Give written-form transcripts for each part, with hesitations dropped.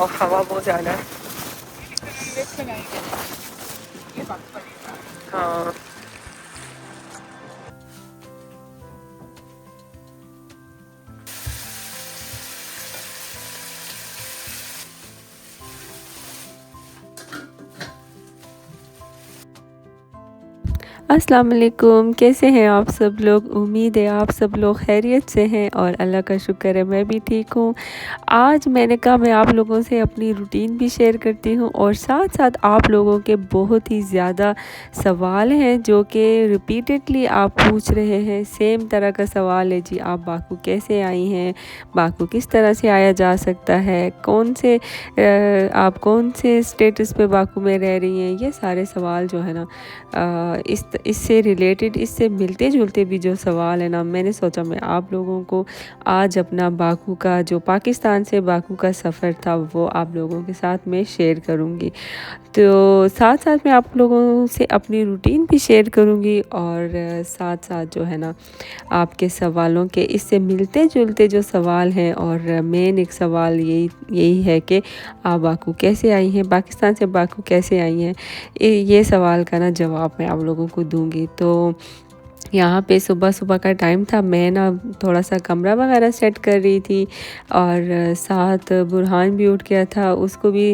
ہوا بہت زیادہ ہے. ہاں السلام علیکم. کیسے ہیں آپ سب لوگ؟ امید ہے آپ سب لوگ خیریت سے ہیں اور اللہ کا شکر ہے میں بھی ٹھیک ہوں. آج میں نے کہا میں آپ لوگوں سے اپنی روٹین بھی شیئر کرتی ہوں اور ساتھ ساتھ آپ لوگوں کے بہت ہی زیادہ سوال ہیں جو کہ ریپیٹڈلی آپ پوچھ رہے ہیں. سیم طرح کا سوال ہے جی، آپ باکو کیسے آئی ہیں، باکو کس طرح سے آیا جا سکتا ہے، آپ کون سے اسٹیٹس پہ باکو میں رہ رہی ہیں. یہ سارے سوال جو ہے نا اس سے ریلیٹڈ، اس سے ملتے جلتے بھی جو سوال ہے نا، میں نے سوچا میں آپ لوگوں کو آج اپنا باکو کا جو پاکستان سے باکو کا سفر تھا وہ آپ لوگوں کے ساتھ میں شیئر کروں گی. تو ساتھ ساتھ میں آپ لوگوں سے اپنی روٹین بھی شیئر کروں گی اور ساتھ ساتھ جو ہے نا آپ کے سوالوں کے اس سے ملتے جلتے جو سوال ہیں، اور مین ایک سوال یہی ہے کہ آپ باکو کیسے آئی ہیں، پاکستان سے باکو کیسے آئی ہیں. یہ سوال کا نا جواب میں آپ لوگوں کو دوں گی. تو یہاں پہ صبح کا ٹائم تھا، میں نا تھوڑا سا کمرہ وغیرہ سیٹ کر رہی تھی اور ساتھ برہان بھی اٹھ گیا تھا، اس کو بھی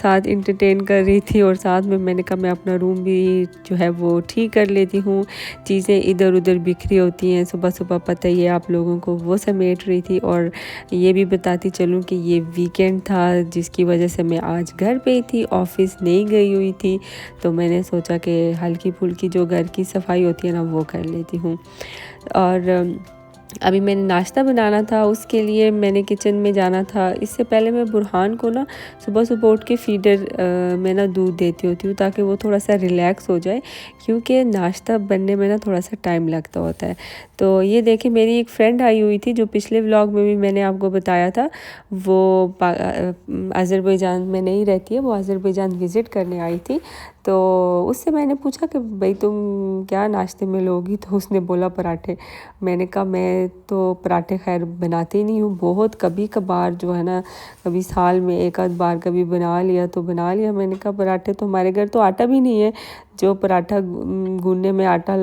ساتھ انٹرٹین کر رہی تھی، اور ساتھ میں نے کہا میں اپنا روم بھی جو ہے وہ ٹھیک کر لیتی ہوں. چیزیں ادھر ادھر بکھری ہوتی ہیں صبح پتہ ہی ہے آپ لوگوں کو، وہ سمیٹ رہی تھی. اور یہ بھی بتاتی چلوں کہ یہ ویکینڈ تھا جس کی وجہ سے میں آج گھر پہ ہی تھی، آفس نہیں گئی ہوئی تھی. تو میں نے سوچا کہ ہلکی پھلکی جو گھر کی صفائی ہوتی ہے نا وہ کر لیتی ہوں. اور ابھی میں نے ناشتہ بنانا تھا، اس کے لیے میں نے کچن میں جانا تھا. اس سے پہلے میں برہان کو نا صبح اٹھ کے فیڈر میں نا دودھ دیتی ہوتی ہوں تاکہ وہ تھوڑا سا ریلیکس ہو جائے، کیونکہ ناشتہ بننے میں نا تھوڑا سا ٹائم لگتا ہوتا ہے. تو یہ دیکھیں میری ایک فرینڈ آئی ہوئی تھی جو پچھلے ولاگ میں بھی میں نے آپ کو بتایا تھا، وہ آذربائیجان میں نہیں رہتی ہے، وہ آذربائیجان وزٹ کرنے آئی تھی. تو اس سے میں نے پوچھا کہ بھئی تم کیا ناشتے میں لوگی، تو اس نے بولا پراٹھے. میں نے کہا میں تو پراٹھے خیر بناتی نہیں ہوں، بہت کبھی کبھار جو ہے نا، کبھی سال میں ایک آدھ بار کبھی بنا لیا تو بنا لیا. میں نے کہا پراٹھے تو ہمارے گھر تو آٹا بھی نہیں ہے، جو پراٹھا گوننے میں آٹا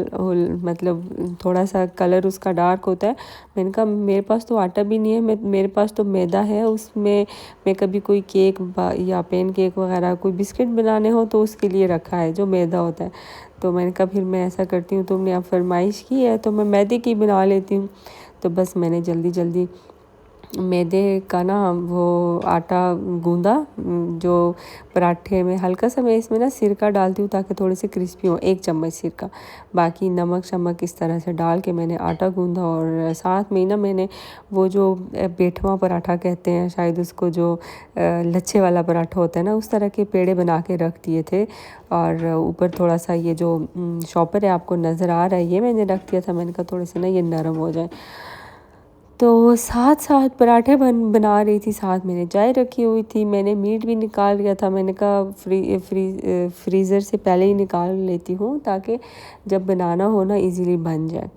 مطلب تھوڑا سا کلر اس کا ڈارک ہوتا ہے. میں نے کہا میرے پاس تو آٹا بھی نہیں ہے، میرے پاس تو میدا ہے، اس میں کبھی کوئی کیک یا پین کیک وغیرہ کوئی بسکٹ بنانے ہو تو اس کے لیے رکھا ہے جو میدا ہوتا ہے. تو میں نے کہا پھر میں ایسا کرتی ہوں، تم نے اب فرمائش کی ہے تو میں میدے کی بنا لیتی ہوں. تو بس میں نے جلدی میدے کا نا وہ آٹا گوندا، جو پراٹھے میں ہلکا سا میں اس میں نا سرکہ ڈالتی ہوں تاکہ تھوڑے سے کرسپی ہوں، 1 چمچ سرکہ، باقی نمک شمک اس طرح سے ڈال کے میں نے آٹا گوندا. اور ساتھ میں نا میں نے وہ جو پیٹھواں پراٹھا کہتے ہیں شاید اس کو، جو لچھے والا پراٹھا ہوتا ہے نا، اس طرح کے پیڑے بنا کے رکھ دیے تھے. اور اوپر تھوڑا سا یہ جو شاپر ہے آپ کو نظر آ رہا ہے، یہ میں نے رکھ دیا تھا. میں نے کہا تھوڑے سے نا یہ نرم ہو جائے. تو ساتھ پراٹھے بنا رہی تھی، ساتھ میں نے چائے رکھی ہوئی تھی. میں نے میٹ بھی نکال لیا تھا، میں نے کہا فریزر سے پہلے ہی نکال لیتی ہوں تاکہ جب بنانا ہو نا ایزیلی بن جائے.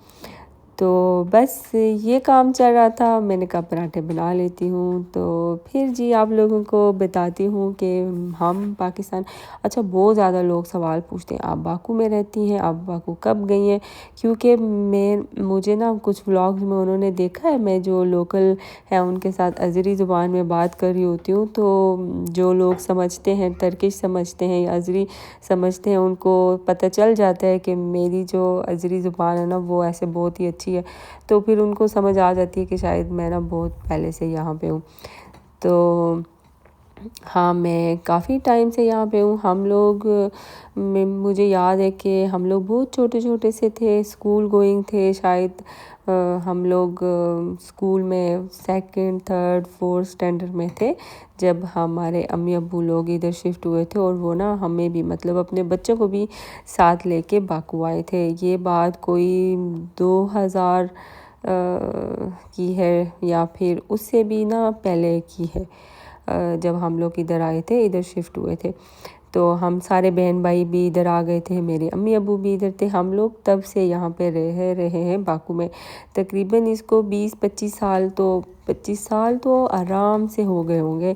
تو بس یہ کام چل رہا تھا، میں نے کہا پراٹھے بنا لیتی ہوں. تو پھر جی آپ لوگوں کو بتاتی ہوں کہ ہم پاکستان، اچھا بہت زیادہ لوگ سوال پوچھتے ہیں آپ باکو میں رہتی ہیں، آپ باکو کب گئی ہیں، کیونکہ مجھے نا کچھ ولاگز میں انہوں نے دیکھا ہے میں جو لوکل ہیں ان کے ساتھ ازری زبان میں بات کر رہی ہوتی ہوں. تو جو لوگ سمجھتے ہیں، ترکش سمجھتے ہیں یا ازری سمجھتے ہیں، ان کو پتہ چل جاتا ہے کہ میری جو ازری زبان ہے نا وہ ایسے بہت ہی اچھی ہے. تو پھر ان کو سمجھ آ جاتی ہے کہ شاید میں نا بہت پہلے سے یہاں پہ ہوں. تو ہاں میں کافی ٹائم سے یہاں پہ ہوں. ہم لوگ مجھے یاد ہے کہ ہم لوگ بہت چھوٹے سے تھے، اسکول گوئنگ تھے شاید. ہم لوگ اسکول میں 2nd 3rd 4th اسٹینڈرڈ میں تھے جب ہمارے امی ابو لوگ ادھر شفٹ ہوئے تھے، اور وہ نا ہمیں بھی مطلب اپنے بچوں کو بھی ساتھ لے کے باکو آئے تھے. یہ بات کوئی 2000 کی ہے یا پھر اس سے بھی نا پہلے کی ہے، جب ہم لوگ ادھر آئے تھے، ادھر شفٹ ہوئے تھے. تو ہم سارے بہن بھائی بھی ادھر آ گئے تھے، میرے امی ابو بھی ادھر تھے. ہم لوگ تب سے یہاں پہ رہے ہیں باکو میں. تقریباً اس کو 20-25 سال تو 25 سال تو آرام سے ہو گئے ہوں گے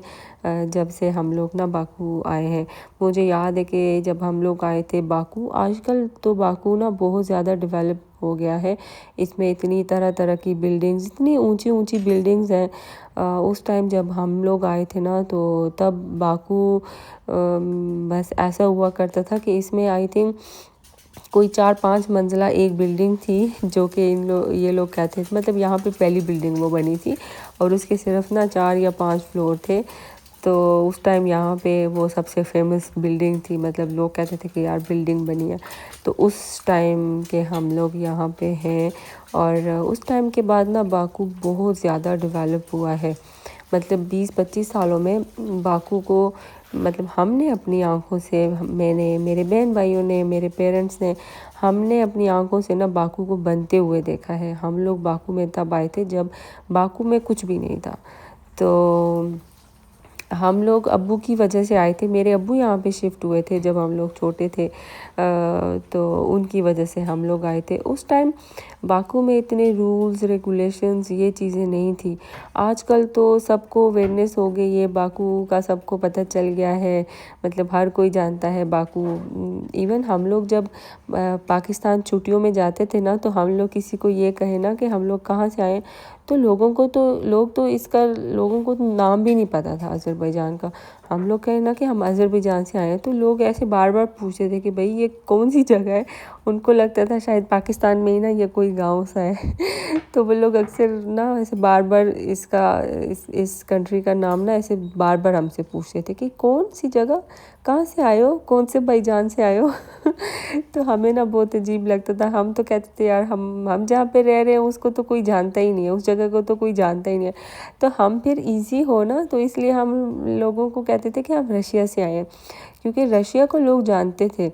جب سے ہم لوگ نا باکو آئے ہیں۔ مجھے یاد ہے کہ جب ہم لوگ آئے تھے باکو، آج کل تو باکو نا بہت زیادہ ڈیولپ ہو گیا ہے۔ اس میں اتنی طرح طرح کی بلڈنگز، اتنی اونچی اونچی بلڈنگز ہیں۔ اس ٹائم جب ہم لوگ آئے تھے نا تو تب باکو بس ایسا ہوا کرتا تھا کہ اس میں آئی تھنک کوئی 4-5 منزلہ ایک بلڈنگ تھی، جو کہ یہ لوگ کہتے تھے، مطلب یہاں پہ پہلی بلڈنگ وہ بنی تھی اور اس کے صرف نا 4 یا 5 فلور تھے۔ تو اس ٹائم یہاں پہ وہ سب سے فیمس بلڈنگ تھی، مطلب لوگ کہتے تھے کہ یار بلڈنگ بنی ہے۔ تو اس ٹائم کے ہم لوگ یہاں پہ ہیں، اور اس ٹائم کے بعد نا باکو بہت زیادہ ڈیولپ ہوا ہے۔ مطلب 20-25 سالوں میں باکو کو، مطلب ہم نے اپنی آنکھوں سے، میں نے، میرے بہن بھائیوں نے، میرے پیرنٹس نے، ہم نے اپنی آنکھوں سے نا باکو کو بنتے ہوئے دیکھا ہے۔ ہم لوگ باکو میں تب آئے تھے جب باکو میں کچھ بھی نہیں تھا۔ تو ہم لوگ ابو کی وجہ سے آئے تھے، میرے ابو یہاں پہ شفٹ ہوئے تھے جب ہم لوگ چھوٹے تھے، تو ان کی وجہ سے ہم لوگ آئے تھے۔ اس ٹائم باکو میں اتنے رولز ریگولیشنز یہ چیزیں نہیں تھی۔ آج کل تو سب کو اویئرنیس ہو گئی ہے، باکو کا سب کو پتہ چل گیا ہے، مطلب ہر کوئی جانتا ہے باکو۔ ایون ہم لوگ جب پاکستان چھٹیوں میں جاتے تھے نا، تو ہم لوگ کسی کو یہ کہے نا کہ ہم لوگ کہاں سے آئے، تو لوگوں کو نام بھی نہیں پتہ تھا آذربائیجان کا۔ ہم لوگ کہیں نا کہ ہم آذربائیجان سے آئے ہیں، تو لوگ ایسے بار بار پوچھتے تھے کہ بھئی یہ کون سی جگہ ہے۔ ان کو لگتا تھا شاید پاکستان میں ہی نا یہ کوئی گاؤں سا ہے۔ تو وہ لوگ اکثر نا ایسے بار بار اس کنٹری کا نام نا ایسے بار بار ہم سے پوچھتے تھے کہ کون سی جگہ، کہاں سے آئے ہو، کون سے بھائی جان سے آئے ہو۔ تو ہمیں نا بہت عجیب لگتا تھا۔ ہم تو کہتے تھے یار ہم جہاں پہ رہ رہے ہیں اس کو تو کوئی جانتا ہی نہیں ہے، اس جگہ کو تو کوئی جانتا ہی نہیں ہے۔ تو ہم پھر ایزی ہو نا، تو اس لیے ہم لوگوں کو کہتے تھے کہ ہم رشیا سے آئے ہیں، کیونکہ رشیا کو لوگ جانتے تھے۔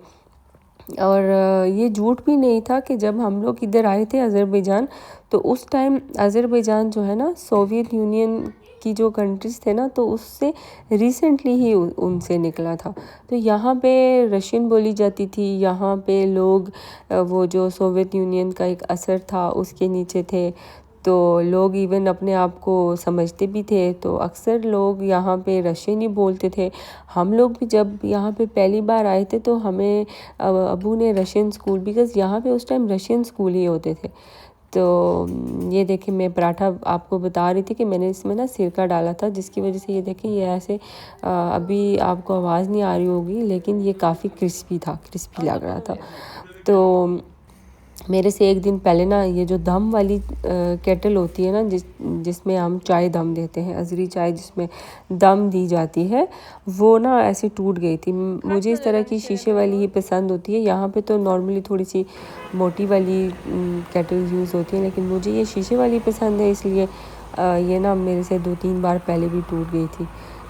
اور یہ جھوٹ بھی نہیں تھا کہ جب ہم لوگ ادھر آئے تھے آذربائیجان، تو اس ٹائم آذربائیجان جو ہے نا سوویت یونین کی جو کنٹریز تھے نا، تو اس سے ریسنٹلی ہی ان سے نکلا تھا۔ تو یہاں پہ رشین بولی جاتی تھی، یہاں پہ لوگ وہ جو سوویت یونین کا ایک اثر تھا اس کے نیچے تھے، تو لوگ ایون اپنے آپ کو سمجھتے بھی تھے، تو اکثر لوگ یہاں پہ رشین ہی بولتے تھے۔ ہم لوگ بھی جب یہاں پہ پہلی بار آئے تھے تو ہمیں ابو نے رشین سکول، بیکاز یہاں پہ اس ٹائم رشین سکول ہی ہوتے تھے۔ تو یہ دیکھیں میں پراٹھا آپ کو بتا رہی تھی کہ میں نے اس میں نا سرکہ ڈالا تھا، جس کی وجہ سے یہ دیکھیں یہ ایسے ابھی آپ کو آواز نہیں آ رہی ہوگی، لیکن یہ کافی کرسپی لگ رہا تھا۔ تو میرے سے ایک دن پہلے نا یہ جو دم والی کیٹل ہوتی ہے نا، جس میں ہم چائے دم دیتے ہیں، ازری چائے جس میں دم دی جاتی ہے، وہ نا ایسے ٹوٹ گئی تھی۔ مجھے اس طرح کی شیشے والی ہی پسند ہوتی ہے، یہاں پہ تو نارملی تھوڑی سی موٹی والی کیٹل یوز ہوتی ہے، لیکن مجھے یہ شیشے والی پسند ہے، اس لیے یہ نا میرے سے 2-3 بار پہلے بھی ٹوٹ گئی تھی۔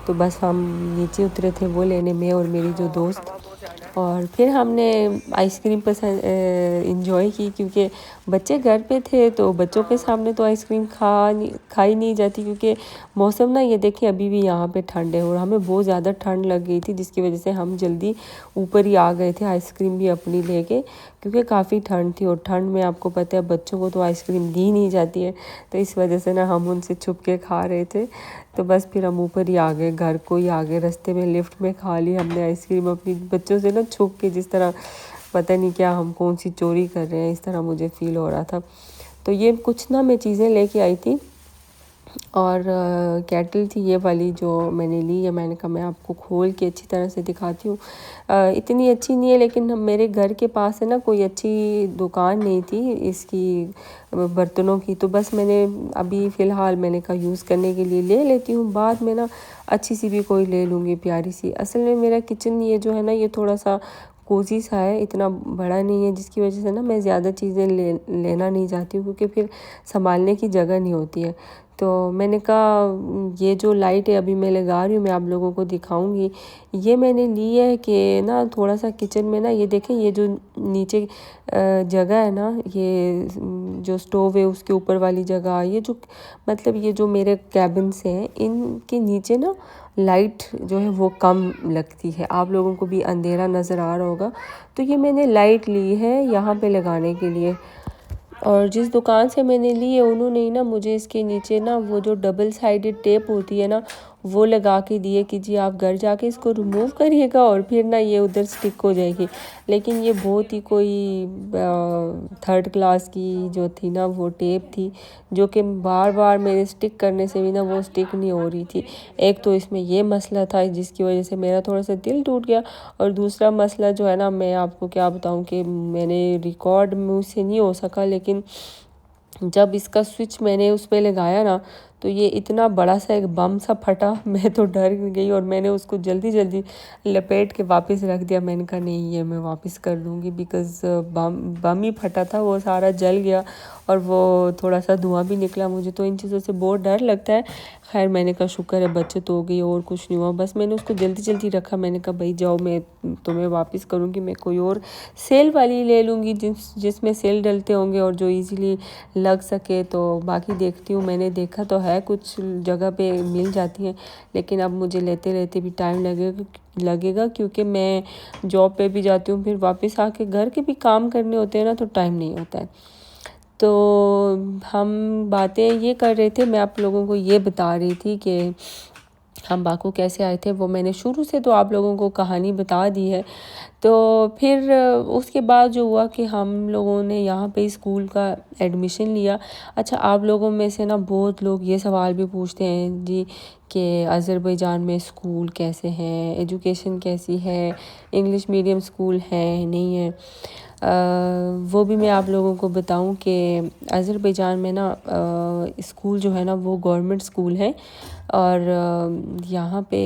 تو بس ہم نیچے اترے تھے وہ لینے، میں اور میری جو دوست، اور پھر ہم نے آئس کریم انجوائے کی، کیونکہ بچے گھر پہ تھے تو بچوں کے سامنے تو آئس کریم کھائی نہیں جاتی، کیونکہ موسم نا یہ دیکھیں ابھی بھی یہاں پہ ٹھنڈ ہے، اور ہمیں بہت زیادہ ٹھنڈ لگ گئی تھی، جس کی وجہ سے ہم جلدی اوپر ہی آ گئے تھے آئس کریم بھی اپنی لے کے، کیونکہ کافی ٹھنڈ تھی، اور ٹھنڈ میں آپ کو پتہ ہے بچوں کو تو آئس کریم دی نہیں جاتی ہے، تو اس وجہ سے نا ہم ان سے چھپ کے کھا رہے تھے۔ تو بس پھر ہم اوپر ہی آ گئے، گھر کو ہی آ گئے، رستے میں لفٹ میں کھا لی ہم نے آئس کریم اپنی بچوں سے نا چھپ کے، جس طرح پتہ نہیں کیا ہم کون سی چوری کر رہے ہیں، اس طرح مجھے فیل ہو رہا تھا۔ تو یہ کچھ نا میں چیزیں لے کے آئی تھی، اور کیٹل تھی یہ والی جو میں نے لی ہے، میں نے کہا میں آپ کو کھول کے اچھی طرح سے دکھاتی ہوں۔ اتنی اچھی نہیں ہے، لیکن میرے گھر کے پاس ہے نا کوئی اچھی دکان نہیں تھی اس کی برتنوں کی، تو بس میں نے ابھی فی الحال میں نے کہا یوز کرنے کے لیے لے لیتی ہوں، بعد میں نا اچھی سی بھی کوئی لے لوں گی پیاری سی۔ اصل میں میرا کچن یہ جو ہے نا یہ تھوڑا سا کوزی سا ہے، اتنا بڑا نہیں ہے، جس کی وجہ سے نا میں زیادہ چیزیں لینا نہیں چاہتی ہوں، کیونکہ پھر سنبھالنے کی جگہ نہیں ہوتی ہے۔ تو میں نے کہا یہ جو لائٹ ہے ابھی میں لگا رہی ہوں، میں آپ لوگوں کو دکھاؤں گی، یہ میں نے لی ہے کہ نا تھوڑا سا کچن میں نا یہ دیکھیں یہ جو نیچے جگہ ہے نا، یہ جو سٹوو ہے اس کے اوپر والی جگہ، یہ جو مطلب یہ جو میرے کیبنس ہیں ان کے نیچے نا لائٹ جو ہے وہ کم لگتی ہے، آپ لوگوں کو بھی اندھیرا نظر آ رہا ہوگا، تو یہ میں نے لائٹ لی ہے یہاں پہ لگانے کے لیے۔ اور جس دکان سے میں نے لی ہے انہوں نے نا مجھے اس کے نیچے نا وہ جو ڈبل سائیڈڈ ٹیپ ہوتی ہے نا وہ لگا کے دیے کہ جی آپ گھر جا کے اس کو ریموو کریے گا اور پھر نا یہ ادھر سٹک ہو جائے گی. لیکن یہ بہت ہی کوئی 3rd کلاس کی جو تھی نا وہ ٹیپ تھی جو کہ بار بار میرے سٹک کرنے سے بھی نا وہ سٹک نہیں ہو رہی تھی. ایک تو اس میں یہ مسئلہ تھا جس کی وجہ سے میرا تھوڑا سا دل ٹوٹ گیا, اور دوسرا مسئلہ جو ہے نا میں آپ کو کیا بتاؤں کہ میں نے ریکارڈ مجھ سے نہیں ہو سکا, لیکن جب اس کا سوئچ میں نے اس پہ لگایا نا تو یہ اتنا بڑا سا ایک بم سا پھٹا. میں تو ڈر گئی اور میں نے اس کو جلدی لپیٹ کے واپس رکھ دیا. میں نے کہا نہیں یہ میں واپس کر دوں گی, بیکاز بم ہی پھٹا تھا, وہ سارا جل گیا اور وہ تھوڑا سا دھواں بھی نکلا. مجھے تو ان چیزوں سے بہت ڈر لگتا ہے. خیر میں نے کہا شکر ہے بچت ہو گئی اور کچھ نہیں ہوا, بس میں نے اس کو جلدی رکھا. میں نے کہا بھائی جاؤ میں تمہیں واپس کروں گی, میں کوئی اور سیل والی لے لوں گی جس میں سیل ڈلتے ہوں گے اور جو ایزیلی لگ سکے. تو باقی دیکھتی ہوں, میں نے دیکھا تو ہے کچھ جگہ پہ مل جاتی ہیں, لیکن اب مجھے لیتے بھی ٹائم لگے گا کیونکہ میں جاب پہ بھی جاتی ہوں, پھر واپس آ کے گھر کے بھی کام کرنے ہوتے ہیں نا تو ٹائم نہیں ہوتا ہے. تو ہم باتیں یہ کر رہے تھے, میں آپ لوگوں کو یہ بتا رہی تھی کہ ہم باکو کیسے آئے تھے. وہ میں نے شروع سے تو آپ لوگوں کو کہانی بتا دی ہے. تو پھر اس کے بعد جو ہوا کہ ہم لوگوں نے یہاں پہ اسکول کا ایڈمیشن لیا. اچھا آپ لوگوں میں سے نا بہت لوگ یہ سوال بھی پوچھتے ہیں جی کہ آذربائیجان میں اسکول کیسے ہیں, ایجوکیشن کیسی ہے, انگلش میڈیم اسکول ہے نہیں ہے. وہ بھی میں آپ لوگوں کو بتاؤں کہ آذربائیجان میں نا اسکول جو ہے نا وہ گورنمنٹ اسکول ہے. اور یہاں پہ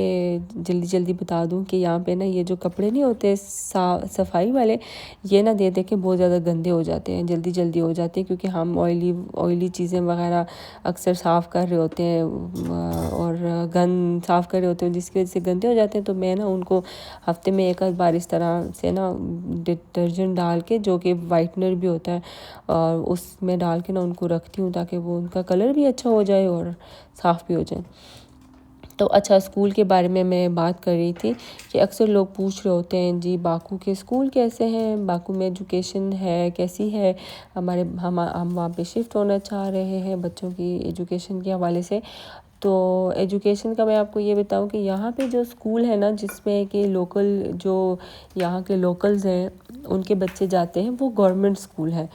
جلدی بتا دوں کہ یہاں پہ نا یہ جو کپڑے نہیں ہوتے صفائی والے, یہ نہ دے کے بہت زیادہ گندے ہو جاتے ہیں, جلدی ہو جاتے ہیں, کیونکہ ہم آئلی چیزیں وغیرہ اکثر صاف کر رہے ہوتے ہیں اور گند صاف کر رہے ہوتے ہیں جس کی وجہ سے گندے ہو جاتے ہیں. تو میں نا ان کو ہفتے میں ایک بار اس طرح سے نا ڈٹرجنٹ ڈال کے, جو کہ وائٹنر بھی ہوتا ہے, اور اس میں ڈال کے نا ان کو رکھتی ہوں تاکہ وہ ان کا کلر بھی اچھا ہو جائے اور صاف بھی ہو جائے. تو اچھا اسکول کے بارے میں بات کر رہی تھی کہ اکثر لوگ پوچھ رہے ہوتے ہیں جی باکو کے اسکول کیسے ہیں, باکو میں ایجوکیشن ہے کیسی ہے, ہم وہاں پہ شفٹ ہونا چاہ رہے ہیں بچوں کی ایجوکیشن کے حوالے سے. تو ایجوکیشن کا میں آپ کو یہ بتاؤں کہ یہاں پہ جو اسکول ہے نا جس میں کہ لوکل جو یہاں کے لوکلز ہیں ان کے بچے جاتے ہیں وہ گورنمنٹ اسکول ہے.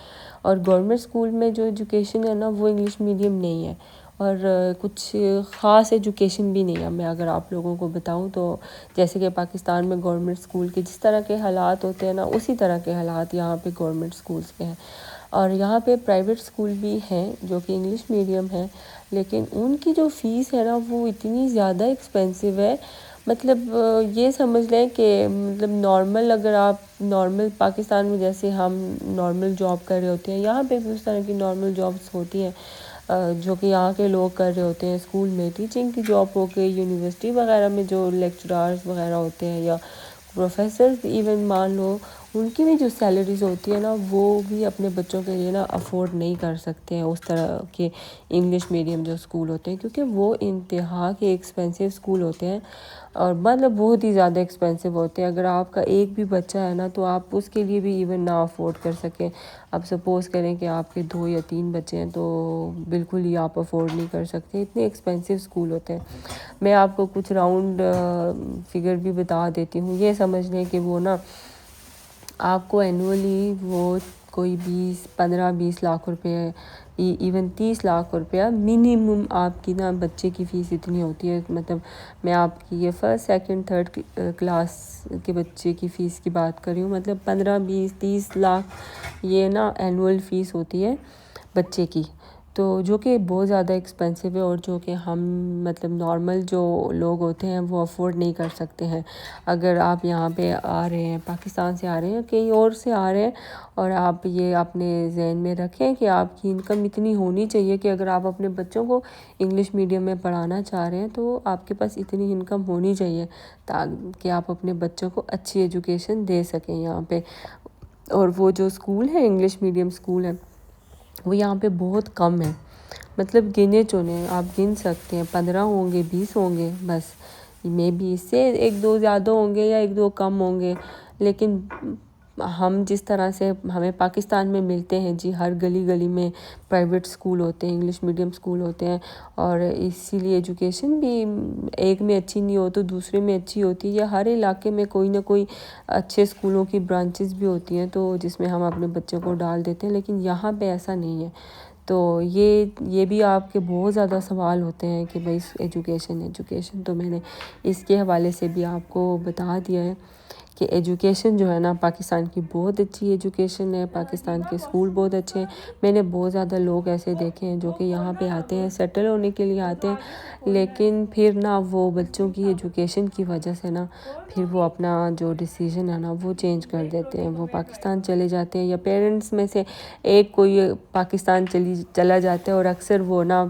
اور گورنمنٹ اسکول میں جو ایجوکیشن ہے نا وہ انگلش میڈیم نہیں ہے اور کچھ خاص ایجوکیشن بھی نہیں ہے. میں اگر آپ لوگوں کو بتاؤں تو جیسے کہ پاکستان میں گورنمنٹ اسکول کے جس طرح کے حالات ہوتے ہیں نا اسی طرح کے حالات یہاں پہ گورنمنٹ اسکولس کے ہیں. اور یہاں پہ پرائیویٹ اسکول بھی ہیں جو کہ انگلش میڈیم ہیں, لیکن ان کی جو فیس ہے نا وہ اتنی زیادہ ایکسپینسو ہے. مطلب یہ سمجھ لیں کہ مطلب نارمل, اگر آپ نارمل پاکستان میں جیسے ہم نارمل جاب کر رہے ہوتے ہیں, یہاں پہ بھی اس طرح کی نارمل جابس ہوتی ہیں جو کہ یہاں کے لوگ کر رہے ہوتے ہیں. اسکول میں ٹیچنگ کی جاب ہو گئی, یونیورسٹی وغیرہ میں جو لیکچرارز وغیرہ ہوتے ہیں یا پروفیسرز ایون مان لو, ان کی بھی جو سیلریز ہوتی ہے نا وہ بھی اپنے بچوں کے لیے نا افورڈ نہیں کر سکتے ہیں اس طرح کے انگلش میڈیم جو اسکول ہوتے ہیں, کیونکہ وہ انتہا کے ایکسپینسو اسکول ہوتے ہیں اور مطلب بہت ہی زیادہ ایکسپینسو ہوتے ہیں. اگر آپ کا ایک بھی بچہ ہے نا تو آپ اس کے لیے بھی ایون نہ افورڈ کر سکیں. اب سپوز کریں کہ آپ کے 2 یا 3 بچے ہیں تو بالکل ہی آپ افورڈ نہیں کر سکتے, اتنے ایکسپینسو اسکول ہوتے ہیں. میں آپ کو کچھ راؤنڈ فگر بھی بتا دیتی ہوں. یہ سمجھ لیں کہ وہ نا آپ کو اینولی وہ کوئی 15-20 لاکھ روپے, ایون 30 لاکھ روپیہ منیمم آپ کی نا بچے کی فیس اتنی ہوتی ہے. مطلب میں آپ کی یہ 1st, 2nd, 3rd کلاس کے بچے کی فیس کی بات کر رہی ہوں. مطلب 15-20-30 لاکھ یہ نا اینول فیس ہوتی ہے بچے کی, تو جو کہ بہت زیادہ ایکسپینسو ہے اور جو کہ ہم مطلب نارمل جو لوگ ہوتے ہیں وہ افورڈ نہیں کر سکتے ہیں. اگر آپ یہاں پہ آ رہے ہیں, پاکستان سے آ رہے ہیں, کہیں اور سے آ رہے ہیں, اور آپ یہ اپنے ذہن میں رکھیں کہ آپ کی انکم اتنی ہونی چاہیے کہ اگر آپ اپنے بچوں کو انگلش میڈیم میں پڑھانا چاہ رہے ہیں تو آپ کے پاس اتنی انکم ہونی چاہیے تاکہ آپ اپنے بچوں کو اچھی ایجوکیشن دے سکیں یہاں پہ. اور وہ جو اسکول ہے انگلش میڈیم اسکول ہے وہ یہاں پہ بہت کم ہے, مطلب گنے چنے آپ گن سکتے ہیں, 15 ہوں گے, 20 ہوں گے بس, میں بھی اس سے 1-2 زیادہ ہوں گے یا 1-2 کم ہوں گے, لیکن ہم جس طرح سے ہمیں پاکستان میں ملتے ہیں جی، ہر گلی گلی میں پرائیویٹ اسکول ہوتے ہیں، انگلش میڈیم اسکول ہوتے ہیں، اور اسی لیے ایجوکیشن بھی ایک میں اچھی نہیں ہو تو دوسرے میں اچھی ہوتی ہے، یا ہر علاقے میں کوئی نہ کوئی اچھے اسکولوں کی برانچز بھی ہوتی ہیں تو جس میں ہم اپنے بچوں کو ڈال دیتے ہیں، لیکن یہاں پہ ایسا نہیں ہے۔ تو یہ بھی آپ کے بہت زیادہ سوال ہوتے ہیں کہ بھائی ایجوکیشن، تو میں نے اس کے حوالے سے بھی آپ کو بتا دیا ہے کہ ایجوکیشن جو ہے نا پاکستان کی بہت اچھی ایجوکیشن ہے، پاکستان کے اسکول بہت اچھے ہیں۔ میں نے بہت زیادہ لوگ ایسے دیکھے ہیں جو کہ یہاں پہ آتے ہیں، سیٹل ہونے کے لیے آتے ہیں، لیکن پھر نا وہ بچوں کی ایجوکیشن کی وجہ سے نا پھر وہ اپنا جو ڈیسیژن ہے نا وہ چینج کر دیتے ہیں، وہ پاکستان چلے جاتے ہیں، یا پیرنٹس میں سے ایک کوئی پاکستان چلا جاتا ہے، اور اکثر وہ نا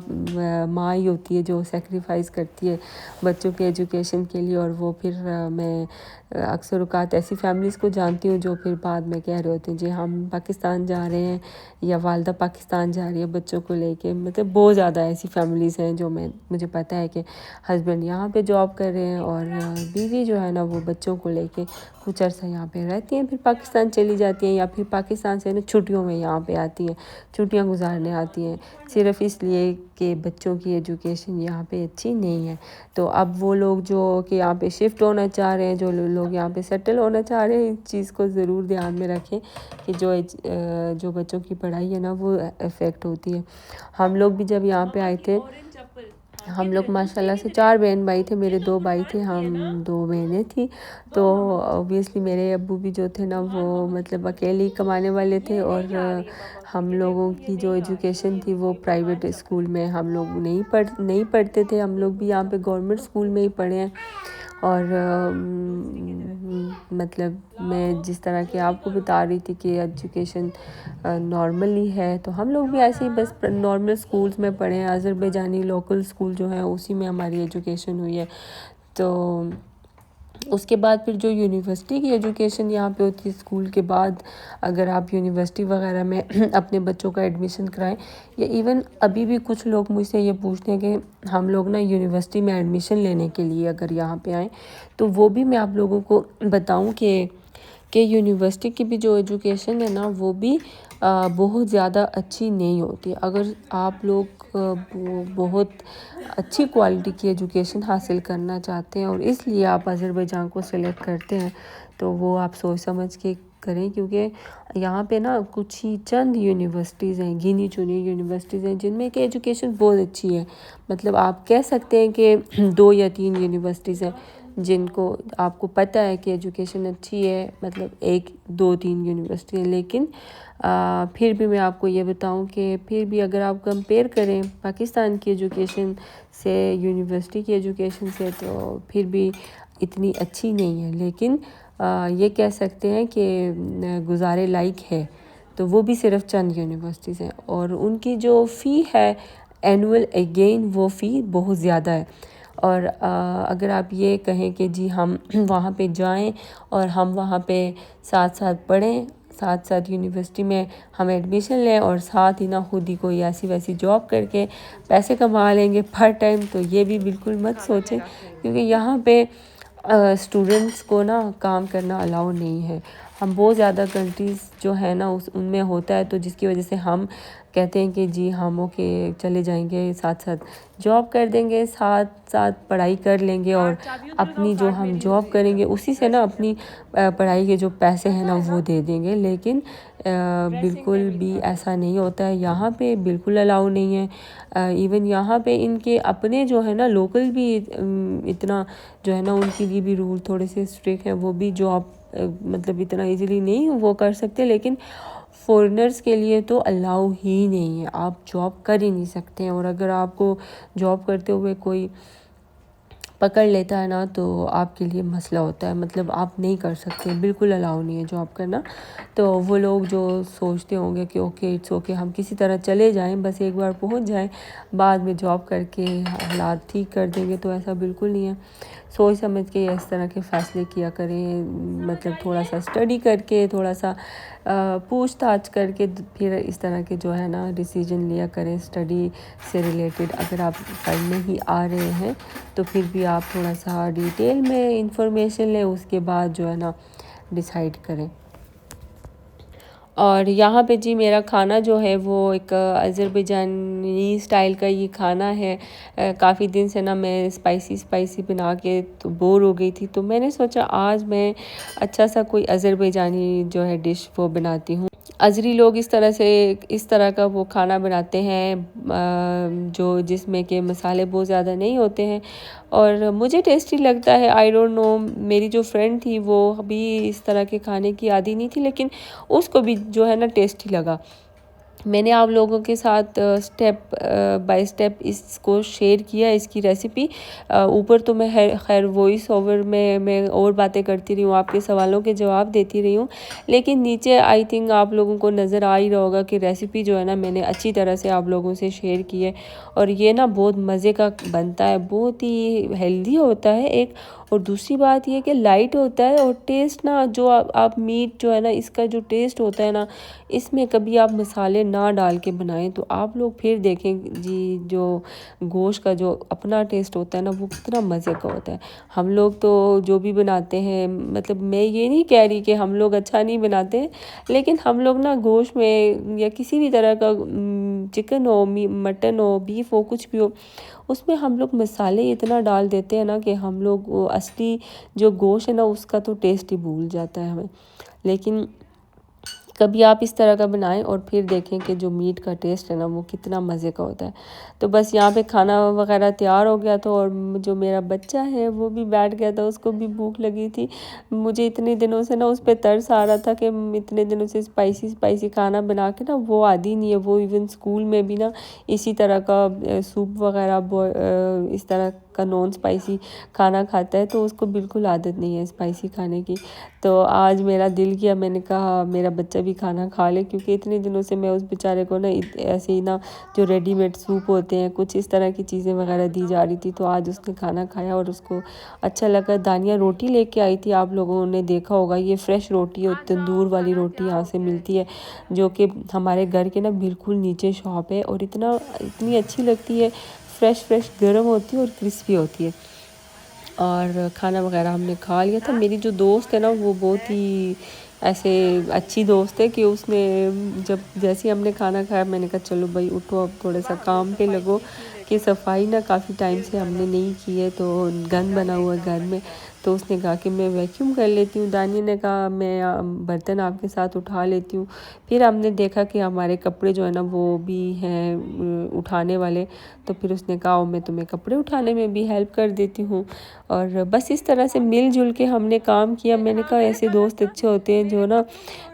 ماں ہی ہوتی ہے جو سیکریفائز کرتی ہے بچوں کے ایجوکیشن کے لیے، اور وہ پھر میں اکثر اوقات ایسی فیملیز کو جانتی ہوں جو پھر بعد میں کہہ رہے ہوتے ہیں جی ہم پاکستان جا رہے ہیں، یا والدہ پاکستان جا رہی ہے بچوں کو لے کے، مطلب بہت زیادہ ایسی فیملیز ہیں جو مجھے پتہ ہے کہ ہسبینڈ یہاں پہ جاب کر رہے ہیں، اور بیوی جو ہے نا وہ بچوں کو لے کے کچھ عرصہ یہاں پہ رہتی ہیں، پھر پاکستان چلی جاتی ہیں، یا پھر پاکستان سے نا چھٹیوں میں یہاں پہ آتی ہیں، چھٹیاں گزارنے آتی ہیں، صرف اس لیے کہ بچوں کی ایجوکیشن یہاں پہ اچھی نہیں ہے۔ تو اب وہ لوگ جو کہ یہاں پہ شفٹ ہونا چاہ رہے ہیں، جو لوگ یہاں پہ سیٹل ہونا چاہ رہے ہیں، اس چیز کو ضرور دھیان میں رکھیں کہ جو بچوں کی پڑھائی ہے نا وہ افیکٹ ہوتی ہے۔ ہم لوگ بھی جب یہاں پہ آئے تھے، ہم لوگ ماشاءاللہ سے 4 بہن بھائی تھے، میرے 2 بھائی تھے، ہم 2 بہنیں تھیں، تو اوبیسلی میرے ابو بھی جو تھے نا وہ مطلب اکیلے ہی کمانے والے تھے، اور ہم لوگوں کی جو ایجوکیشن تھی وہ پرائیویٹ اسکول میں ہم لوگ نہیں پڑھتے تھے، ہم لوگ بھی یہاں پہ گورنمنٹ اسکول میں ہی پڑھے ہیں، اور مطلب میں جس طرح کہ آپ کو بتا رہی تھی کہ ایجوکیشن نارملی ہے، تو ہم لوگ بھی ایسے ہی بس نارمل اسکولز میں پڑھے ہیں، آذربائیجانی لوکل اسکول جو ہیں اسی میں ہماری ایجوکیشن ہوئی ہے۔ تو اس کے بعد پھر جو یونیورسٹی کی ایجوکیشن یہاں پہ ہوتی ہے اسکول کے بعد، اگر آپ یونیورسٹی وغیرہ میں اپنے بچوں کا ایڈمیشن کرائیں، یا ایون ابھی بھی کچھ لوگ مجھ سے یہ پوچھتے ہیں کہ ہم لوگ نا یونیورسٹی میں ایڈمیشن لینے کے لیے اگر یہاں پہ آئیں، تو وہ بھی میں آپ لوگوں کو بتاؤں کہ یونیورسٹی کی بھی جو ایجوکیشن ہے نا وہ بھی بہت زیادہ اچھی نہیں ہوتی۔ اگر آپ لوگ بہت اچھی کوالٹی کی ایجوکیشن حاصل کرنا چاہتے ہیں، اور اس لیے آپ آذربائیجان کو سلیکٹ کرتے ہیں، تو وہ آپ سوچ سمجھ کے کریں، کیونکہ یہاں پہ نا کچھ ہی چند یونیورسٹیز ہیں، گنی چنی یونیورسٹیز ہیں جن میں کہ ایجوکیشن بہت اچھی ہے، مطلب آپ کہہ سکتے ہیں کہ 2 یا 3 یونیورسٹیز ہیں جن کو آپ کو پتہ ہے کہ ایجوکیشن اچھی ہے، مطلب 1 2 3 یونیورسٹی ہیں، لیکن پھر بھی میں آپ کو یہ بتاؤں کہ پھر بھی اگر آپ کمپیئر کریں پاکستان کی ایجوکیشن سے یونیورسٹی کی ایجوکیشن سے، تو پھر بھی اتنی اچھی نہیں ہے، لیکن یہ کہہ سکتے ہیں کہ گزارے لائق ہے۔ تو وہ بھی صرف چند یونیورسٹیز ہیں، اور ان کی جو فی ہے اینول اگین وہ فی بہت زیادہ ہے، اور اگر آپ یہ کہیں کہ جی ہم وہاں پہ جائیں اور ہم وہاں پہ ساتھ ساتھ پڑھیں، ساتھ ساتھ یونیورسٹی میں ہم ایڈمیشن لیں، اور ساتھ ہی نہ خود ہی کوئی ایسی ویسی جاب کر کے پیسے کما لیں گے پارٹ ٹائم، تو یہ بھی بالکل مت سوچیں، کیونکہ یہاں پہ اسٹوڈنٹس کو نا کام کرنا الاؤ نہیں ہے۔ ہم بہت زیادہ کنٹریز جو ہے نا ان میں ہوتا ہے، تو جس کی وجہ سے ہم کہتے ہیں کہ جی ہم اوکے چلے جائیں گے، ساتھ ساتھ جاب کر دیں گے، ساتھ ساتھ پڑھائی کر لیں گے، اور اپنی جو ہم جاب کریں گے اسی سے نا اپنی پڑھائی کے جو پیسے ہیں نا وہ دے دیں گے، لیکن بالکل بھی ایسا نہیں ہوتا ہے، یہاں پہ بالکل الاؤ نہیں ہے۔ ایون یہاں پہ ان کے اپنے جو ہے نا لوکل بھی اتنا جو ہے نا ان کے لیے بھی رول تھوڑے سے اسٹرکٹ ہیں، وہ بھی جاب مطلب اتنا ایزیلی نہیں وہ کر سکتے، لیکن فورنرز کے لیے تو الاؤ ہی نہیں ہے، آپ جاب کر ہی نہیں سکتے ہیں، اور اگر آپ کو جاب کرتے ہوئے کوئی پکڑ لیتا ہے نا تو آپ کے لیے مسئلہ ہوتا ہے، مطلب آپ نہیں کر سکتے، بالکل الاؤ نہیں ہے جاب کرنا۔ تو وہ لوگ جو سوچتے ہوں گے کہ اوکے اٹس اوکے ہم کسی طرح چلے جائیں، بس ایک بار پہنچ جائیں، بعد میں جاب کر کے حالات ٹھیک کر دیں گے، تو ایسا بالکل نہیں ہے۔ سوچ سمجھ کے اس طرح کے فیصلے کیا کریں، مطلب تھوڑا سا اسٹڈی کر کے، تھوڑا سا پوچھ تاچھ کر کے پھر اس طرح کے جو ہے نا ڈیسیجن لیا کریں اسٹڈی سے ریلیٹڈ۔ اگر آپ پڑھنے ہی آ رہے ہیں تو پھر بھی آپ تھوڑا سا ڈیٹیل میں انفارمیشن لیں، اس کے بعد جو ہے نا ڈیسائیڈ کریں۔ اور یہاں پہ جی میرا کھانا جو ہے وہ ایک آذربائیجانی اسٹائل کا یہ کھانا ہے. کافی دن سے نا میں اسپائسی بنا کے تو بور ہو گئی تھی, تو میں نے سوچا آج میں اچھا سا کوئی آذربائیجانی جو ہے ڈش وہ بناتی ہوں. ازری لوگ اس طرح کا وہ کھانا بناتے ہیں جو جس میں کہ مسالے بہت زیادہ نہیں ہوتے ہیں, اور مجھے ٹیسٹی لگتا ہے. آئی ڈونٹ نو, میری جو فرینڈ تھی وہ بھی اس طرح کے کھانے کی عادی نہیں تھی, لیکن اس کو بھی جو ہے نا ٹیسٹی لگا. میں نے آپ لوگوں کے ساتھ سٹیپ بائی سٹیپ اس کو شیئر کیا اس کی ریسیپی. اوپر تو میں خیر وائس اوور میں اور باتیں کرتی رہی ہوں, آپ کے سوالوں کے جواب دیتی رہی ہوں, لیکن نیچے آئی تھنک آپ لوگوں کو نظر آ ہی رہا ہوگا کہ ریسیپی جو ہے نا میں نے اچھی طرح سے آپ لوگوں سے شیئر کی ہے. اور یہ نا بہت مزے کا بنتا ہے, بہت ہی ہیلدی ہوتا ہے ایک, اور دوسری بات یہ کہ لائٹ ہوتا ہے. اور ٹیسٹ نا جو آپ میٹ جو ہے نا اس کا جو ٹیسٹ ہوتا ہے نا, اس میں کبھی آپ مسالے نہ ڈال کے بنائیں تو آپ لوگ پھر دیکھیں جی جو گوشت کا جو اپنا ٹیسٹ ہوتا ہے نا وہ کتنا مزے کا ہوتا ہے. ہم لوگ تو جو بھی بناتے ہیں, مطلب میں یہ نہیں کہہ رہی کہ ہم لوگ اچھا نہیں بناتے ہیں, لیکن ہم لوگ نا گوشت میں یا کسی بھی طرح کا چکن ہو, مٹن ہو, بیف ہو, کچھ بھی ہو, اس میں ہم لوگ مسالے اتنا ڈال دیتے ہیں نا کہ ہم لوگ وہ اصلی جو گوشت ہے نا اس کا تو ٹیسٹ ہی بھول جاتا ہے ہمیں. لیکن کبھی آپ اس طرح کا بنائیں اور پھر دیکھیں کہ جو میٹ کا ٹیسٹ ہے نا وہ کتنا مزے کا ہوتا ہے. تو بس یہاں پہ کھانا وغیرہ تیار ہو گیا تھا, اور جو میرا بچہ ہے وہ بھی بیٹھ گیا تھا, اس کو بھی بھوک لگی تھی. مجھے اتنے دنوں سے نا اس پہ ترس آ رہا تھا کہ اتنے دنوں سے اسپائسی کھانا بنا کے نا وہ عادی نہیں ہے. وہ ایون اسکول میں بھی نا اسی طرح کا سوپ وغیرہ اس طرح کا نان اسپائسی کھانا کھاتا ہے, تو اس کو بالکل عادت نہیں ہے اسپائسی کھانے کی. تو آج میرا دل کیا, میں نے کہا میرا بچہ بھی کھانا کھا لے, کیونکہ اتنے دنوں سے میں اس بیچارے کو نا ایسے ہی نا جو ریڈی میڈ سوپ ہوتے ہیں کچھ اس طرح کی چیزیں وغیرہ دی جا رہی تھی. تو آج اس نے کھانا کھایا اور اس کو اچھا لگا. دانیہ روٹی لے کے آئی تھی, آپ لوگوں نے دیکھا ہوگا یہ فریش روٹی اور تندور والی روٹی یہاں سے ملتی ہے, جو کہ ہمارے گھر کے نا بالکل نیچے شاپ ہے, اور اتنی اچھی لگتی ہے, فریش گرم ہوتی ہے اور کرسپی ہوتی ہے. اور کھانا وغیرہ ہم نے کھا لیا تھا. میری جو دوست ہے نا وہ بہت ہی ایسے اچھی دوست ہے کہ اس نے جیسے ہم نے کھانا کھایا, میں نے کہا چلو بھائی اٹھو اب تھوڑا سا کام پہ لگو, کہ صفائی نا کافی ٹائم سے ہم نے نہیں کی ہے, تو گند بنا ہوا ہے گھر میں. تو اس نے کہا کہ میں ویکیوم کر لیتی ہوں. دانیہ نے کہا میں برتن آپ کے ساتھ اٹھا لیتی ہوں. پھر ہم نے دیکھا کہ ہمارے کپڑے جو ہے نا وہ بھی ہیں اٹھانے والے, تو پھر اس نے کہا میں تمہیں کپڑے اٹھانے میں بھی ہیلپ کر دیتی ہوں. اور بس اس طرح سے مل جل کے ہم نے کام کیا. میں نے کہا ایسے دوست اچھے ہوتے ہیں جو نا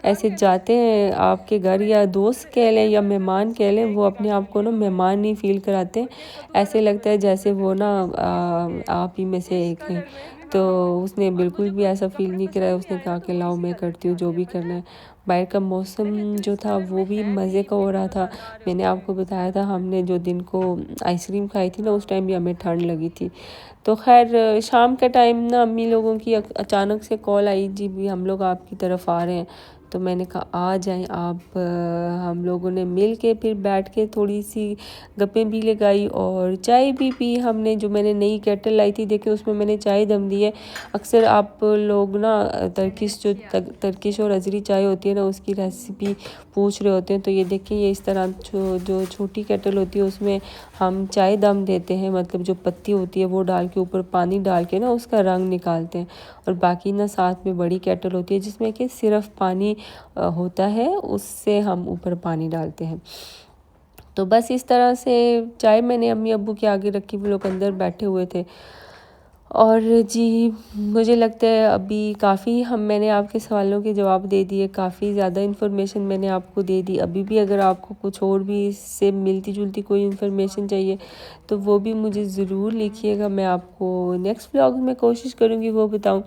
ایسے جاتے ہیں آپ کے گھر, یا دوست کہہ لیں یا مہمان کہہ لیں, وہ اپنے آپ کو نا مہمان نہیں فیل کراتے, ایسے لگتا ہے جیسے وہ نا آپ ہی میں سے ایک ہیں. تو اس نے بالکل بھی ایسا فیل نہیں کرایا. اس نے کہا کہ لاؤ میں کرتی ہوں جو بھی کرنا ہے. باہر کا موسم جو تھا وہ بھی مزے کا ہو رہا تھا. میں نے آپ کو بتایا تھا ہم نے جو دن کو آئس کریم کھائی تھی نا اس ٹائم بھی ہمیں ٹھنڈ لگی تھی. تو خیر شام کا ٹائم نا امی لوگوں کی اچانک سے کال آئی, جی بھی ہم لوگ آپ کی طرف آ رہے ہیں. تو میں نے کہا آ جائیں آپ. ہم لوگوں نے مل کے پھر بیٹھ کے تھوڑی سی گپیں بھی لگائی اور چائے بھی پی ہم نے. جو میں نے نئی کیٹل لائی تھی دیکھیں اس میں میں نے چائے دم دی ہے. اکثر آپ لوگ نا ترکش اور ازری چائے ہوتی ہے نا اس کی ریسیپی پوچھ رہے ہوتے ہیں, تو یہ دیکھیں یہ اس طرح جو چھوٹی کیٹل ہوتی ہے اس میں ہم چائے دم دیتے ہیں, مطلب جو پتی ہوتی ہے وہ ڈال کے اوپر پانی ڈال کے نا اس کا رنگ نکالتے ہیں. اور باقی نا ساتھ میں بڑی کیٹل ہوتی ہے جس میں کہ صرف پانی ہوتا ہے, اس سے ہم اوپر پانی ڈالتے ہیں. تو بس اس طرح سے چائے میں نے امی ابو کے آگے رکھی, وہ لوگ اندر بیٹھے ہوئے تھے. اور جی مجھے لگتا ہے ابھی کافی میں نے آپ کے سوالوں کے جواب دے دیے, کافی زیادہ انفارمیشن میں نے آپ کو دے دی. ابھی بھی اگر آپ کو کچھ اور بھی اس سے ملتی جلتی کوئی انفارمیشن چاہیے تو وہ بھی مجھے ضرور لکھیے گا, میں آپ کو نیکسٹ ولاگ میں کوشش کروں گی وہ بتاؤں.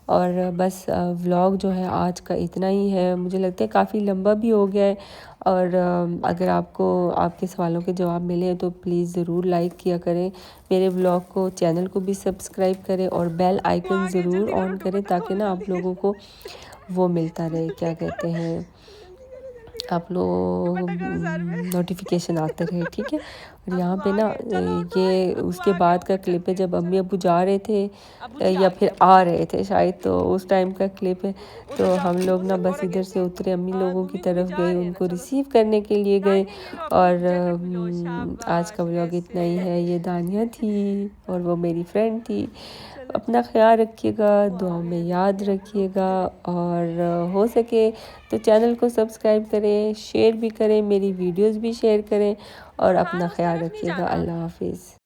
اور بس ولاگ جو ہے آج کا اتنا ہی ہے. مجھے لگتا ہے کافی لمبا بھی ہو گیا ہے, اور اگر آپ کو آپ کے سوالوں کے جواب ملے تو پلیز ضرور لائک کیا کریں میرے ولاگ کو, چینل کو بھی سبسکرائب کریں اور بیل آئیکن ضرور آن کریں تاکہ نا آپ لوگوں کو وہ ملتا رہے, کیا کہتے ہیں, آپ لوگ نوٹیفیکیشن آتے رہے، ٹھیک ہے۔ اور یہاں پہ نا یہ اس کے بعد کا کلپ ہے جب امی ابو جا رہے تھے یا پھر آ رہے تھے شاید، تو اس ٹائم کا کلپ ہے۔ تو ہم لوگ نا بس ادھر سے اترے، امی لوگوں کی طرف گئے، ان کو ریسیو کرنے کے لیے گئے۔ اور آج کا ولاگ اتنا ہی ہے۔ یہ دانیہ تھی اور وہ میری فرینڈ تھی۔ اپنا خیال رکھیے گا، دعاؤں میں یاد رکھیے گا، اور ہو سکے تو چینل کو سبسکرائب کریں، شیئر بھی کریں، میری ویڈیوز بھی شیئر کریں، اور اپنا خیال رکھیے گا۔ اللہ حافظ۔